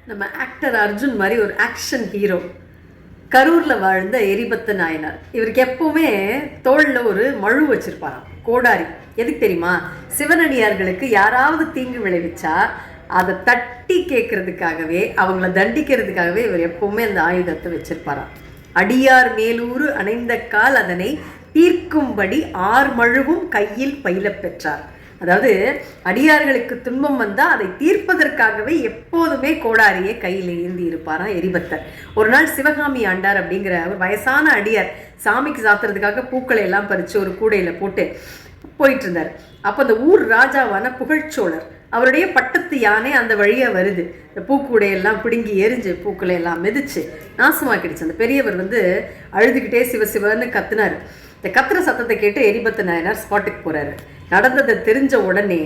நம்ம ஆக்டர் அர்ஜுன் மாதிரி ஒரு ஆக்ஷன் ஹீரோ, கரூரில் வாழ்ந்த எரிபத்த நாயனார். இவருக்கு எப்பவுமே தோளில் ஒரு மழு வச்சிருப்பாராம், கோடாரி. எதுக்கு தெரியுமா? சிவனடியார்களுக்கு யாராவது தீங்கு விளைவிச்சா அதை தட்டி கேட்கறதுக்காகவே, அவங்கள தண்டிக்கிறதுக்காகவே இவர் எப்பவுமே அந்த ஆயுதத்தை வச்சிருப்பாராம். அடியார் மேலூறு அணைந்த கால் அதனை தீர்க்கும்படி 6 மழுவும் கையில் பயில பெற்றார். அதாவது அடியார்களுக்கு துன்பம் வந்தால் அதை தீர்ப்பதற்காகவே எப்போதுமே கோடாரியை கையில் ஏந்தி இருப்பாராம் எரிபத்தர். ஒரு நாள் சிவகாமி ஆண்டார் அப்படிங்கிற ஒரு வயசான அடியார் சாமிக்கு சாத்துறதுக்காக பூக்களை எல்லாம் பறித்து ஒரு கூடையில் போட்டு போயிட்டு இருந்தார். அப்போ அந்த ஊர் ராஜாவான புகழ்ச்சோழர், அவருடைய பட்டத்து யானை அந்த வழியாக வருது. இந்த பூக்கூடையெல்லாம் பிடுங்கி எரிஞ்சு பூக்களை எல்லாம் மிதிச்சு நாசமாக்கிடுச்சு. அந்த பெரியவர் அழுதுகிட்டே சிவசிவன்னு கத்துனார். இந்த கத்துற சத்தத்தை கேட்டு எரிபத்த நாயனார் ஸ்பாட்டுக்கு போகிறாரு. நடந்ததை தெரிஞ்ச உடனே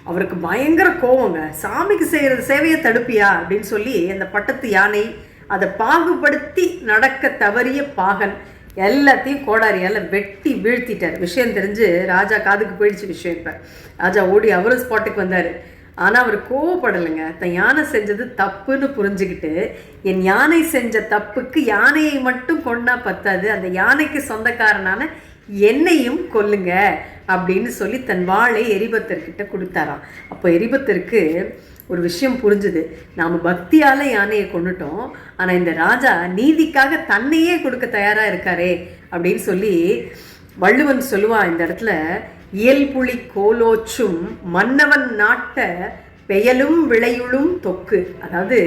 அவருக்கு பயங்கர கோவங்க. சாமிக்கு செய்கிற சேவையை தடுப்பியா அப்படின்னு சொல்லி அந்த பட்டத்து யானை, அதை பாகுபடுத்தி நடக்க தவறிய பாகன் எல்லாத்தையும் கோடாரியால் வெட்டி வீழ்த்திட்டார். விஷயம் தெரிஞ்சு ராஜா காதுக்கு போயிடுச்சு விஷயம். இப்போ ராஜா ஓடி அவரும் ஸ்பாட்டுக்கு வந்தார். ஆனால் அவர் கோவப்படலைங்க. தன் யானை செஞ்சது தப்புன்னு புரிஞ்சுக்கிட்டு, என் யானை செஞ்ச தப்புக்கு யானையை மட்டும் கொண்டா பத்தாது, அந்த யானைக்கு சொந்தக்காரனான என்னையும் கொல்லுங்க அப்படின்னு சொல்லி தன் வாளை எரிபத்தர்கிட்ட கொடுத்தாராம். அப்போ எரிபத்தருக்கு ஒரு விஷயம் புரிஞ்சுது. நாம் பக்தியால் யானையை கொண்டுட்டோம், ஆனால் இந்த ராஜா நீதிக்காக தன்னையே கொடுக்க தயாராக இருக்காரே அப்படின்னு சொல்லி வள்ளுவன் சொல்லுவான் இந்த இடத்துல, இயல்புலி கோலோச்சும் மன்னவன் நாட்ட பெயலும் விளையுளும் தொக்கு. அதாவது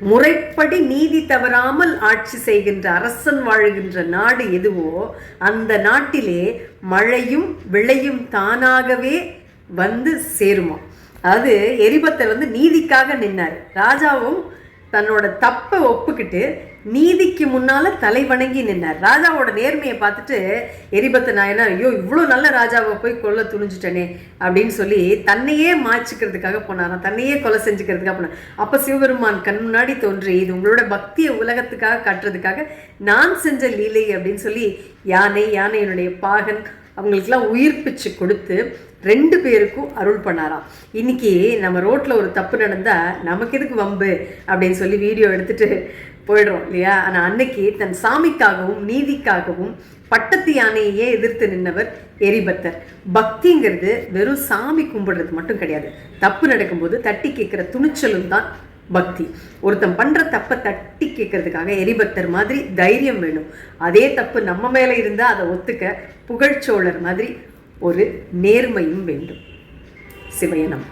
முறைப்படி நீதி தவறாமல் ஆட்சி செய்கின்ற அரசன் வாழ்கின்ற நாடு எதுவோ அந்த நாட்டிலே மழையும் விளையும் தானாகவே வந்து சேருமா. அதாவது எரிபத்தர் நீதிக்காக நின்னார். ராஜாவும் தன்னோட தப்பை ஒப்புக்கிட்டு நீதிக்கு முன்னால தலை வணங்கி நின்னார். ராஜாவோட நேர்மையை பார்த்துட்டு எரிபத்த நாயனார், ஐயோ இவ்வளோ நல்ல ராஜாவை போய் கொல்ல துணிஞ்சிட்டனே அப்படின்னு சொல்லி தன்னையே மாய்ச்சிக்கிறதுக்காக போனாராம், தன்னையே கொலை செஞ்சுக்கிறதுக்காக போனார். அப்போ சிவபெருமான் கண் முன்னாடி தோன்றி, இது உங்களோட பக்தியை உலகத்துக்காக காட்டுறதுக்காக நான் செஞ்ச லீலை அப்படின்னு சொல்லி யானையினுடைய பாகன் அவங்களுக்கெல்லாம் உயிர் பிச்சு கொடுத்து 2 பேருக்கும் அருள் பண்ணாராம். இன்னைக்கு நம்ம ரோட்டில் ஒரு தப்பு நடந்தால் நமக்கு எதுக்கு வம்பு அப்படின்னு சொல்லி வீடியோ எடுத்துட்டு போயிடுறோம் இல்லையா? ஆனால் அன்னைக்கு தன் சாமிக்காகவும் நீதிக்காகவும் பட்டத்து யானையே எதிர்த்து நின்றவர் எரிபத்தர். பக்திங்கிறது வெறும் சாமி கும்பிடுறது மட்டும் கிடையாது. தப்பு நடக்கும்போது தட்டி கேட்குற துணிச்சலும் தான் பக்தி. ஒருத்தன் பண்ணுற தப்பை தட்டி கேட்கறதுக்காக எரிபத்தர் மாதிரி தைரியம் வேணும். அதே தப்பு நம்ம மேலே இருந்தால் அதை ஒத்துக்க புகழ்ச்சோழர் மாதிரி ஒரு நேர்மையும் வேண்டும். சிவயனம்.